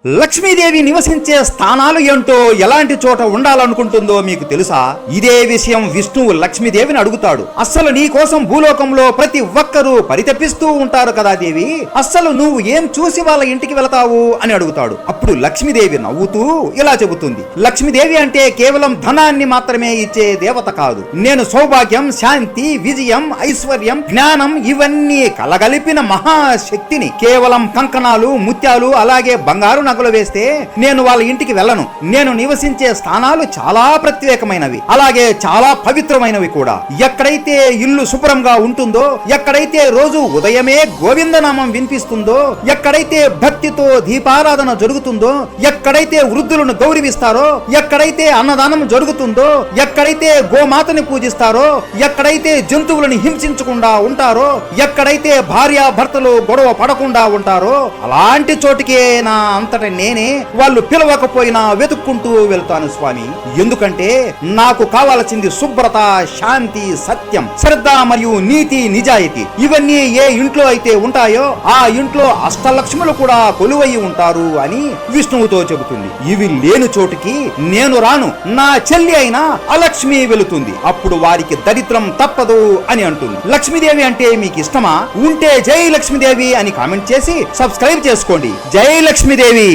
లక్ష్మీదేవి నివసించే స్థానాలు ఏంటో, ఎలాంటి చోట ఉండాలనుకుంటుందో మీకు తెలుసా? ఇదే విషయం విష్ణువు లక్ష్మీదేవిని అడుగుతాడు. అస్సలు నీ కోసం భూలోకంలో ప్రతి ఒక్కరూ పరితపిస్తూ ఉంటారు కదా దేవి, అస్సలు నువ్వు ఏం చూసి వాళ్ళ ఇంటికి వెళతావు అని అడుగుతాడు. అప్పుడు లక్ష్మీదేవి నవ్వుతూ ఇలా చెబుతుంది, లక్ష్మీదేవి అంటే కేవలం ధనాన్ని మాత్రమే ఇచ్చే దేవత కాదు. నేను సౌభాగ్యం, శాంతి, విజయం, ఐశ్వర్యం, జ్ఞానం ఇవన్నీ కలగలిపిన మహాశక్తిని. కేవలం కంకణాలు, ముత్యాలు అలాగే బంగారు నగలు వేస్తే నేను వాళ్ళ ఇంటికి వెళ్ళను. నేను నివసించే స్థానాలు చాలా ప్రత్యేకమైనవి, అలాగే చాలా పవిత్రమైనవి కూడా. ఎక్కడైతే ఇల్లు శుభ్రంగా ఉంటుందో, ఎక్కడైతే రోజు ఉదయమే గోవిందనామం వినిపిస్తుందో, ఎక్కడైతే భక్తితో దీపారాధన జరుగుతుందో, ఎక్కడైతే వృద్ధులను గౌరవిస్తారో, ఎక్కడైతే అన్నదానం జరుగుతుందో, ఎక్కడైతే గోమాతని పూజిస్తారో, ఎక్కడైతే జంతువులను హింసించకుండా ఉంటారో, ఎక్కడైతే భార్యాభర్తలు గొడవ పడకుండా ఉంటారో, అలాంటి చోటికే నా అంతట నేనే వాళ్ళు పిలవకపోయినా వెతుక్కుంటూ వెళ్తాను స్వామి. ఎందుకంటే నాకు కావాల్సింది శుభ్రత, శాంతి, సత్యం, శ్రద్ధ మరియు నీతి, నిజాయితీ. ఇవన్నీ ఏ ఇంట్లో అయితే ఉంటాయో ఆ ఇంట్లో అష్టలక్ష్ములు కూడా కొలువై ఉంటారు అని విష్ణువుతో చెబుతుంది. ఇవి లేని చోటుకి నేను రాను, నా చెల్లి అయినా అలక్ష్మి వెళుతుంది. అప్పుడు వారికి దరిద్రం తప్పదు అని అంటుంది. లక్ష్మీదేవి అంటే మీకు ఇష్టమా? ఉంటే జై లక్ష్మీదేవి అని కామెంట్ చేసి సబ్స్క్రైబ్ చేసుకోండి. జై లక్ష్మీదేవి.